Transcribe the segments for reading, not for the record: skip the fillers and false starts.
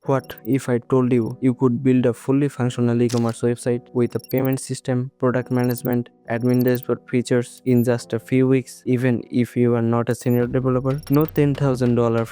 What if I told you you could build a fully functional e-commerce website with a payment system, product management, admin dashboard features in just a few weeks, even if you are not a senior developer? No $10,000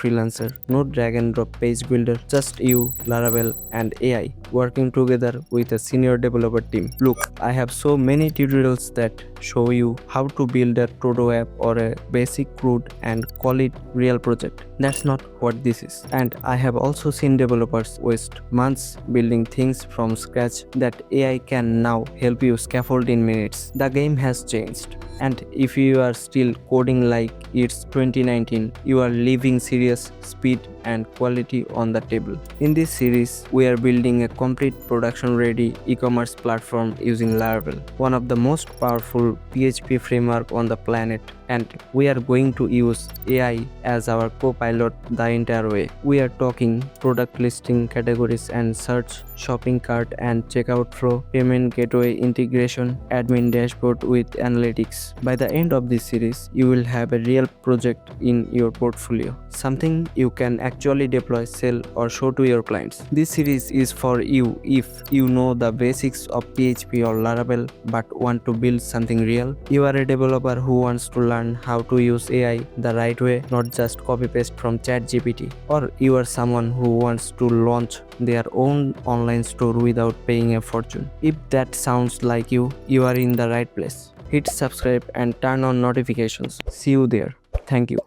freelancer, no drag and drop page builder, just you, Laravel, and AI working together with a senior developer team. Look, I have so many tutorials that show you how to build a proto app or a basic crude and call it real project. That's not what this is. And I have also seen developers waste months building things from scratch that AI can now help you scaffold in minutes. The game has changed. And if you are still coding like it's 2019, you are leaving serious speed and quality on the table. In this series, we are building a complete production-ready e-commerce platform using Laravel, one of the most powerful PHP framework on the planet, and we are going to use AI as our co-pilot the entire way. We are talking product listing, categories and search, shopping cart and checkout flow, payment gateway integration, admin dashboard with analytics. By the end of this series, you will have a real project in your portfolio, something you can actually deploy, sell or show to your clients. This series is for you if you know the basics of PHP or Laravel but want to build something real. You are a developer who wants to learn how to use AI the right way, not just copy paste from ChatGPT. Or you are someone who wants to launch their own online store without paying a fortune. If that sounds like you are in the right place. Hit subscribe and turn on notifications. See you there. Thank you.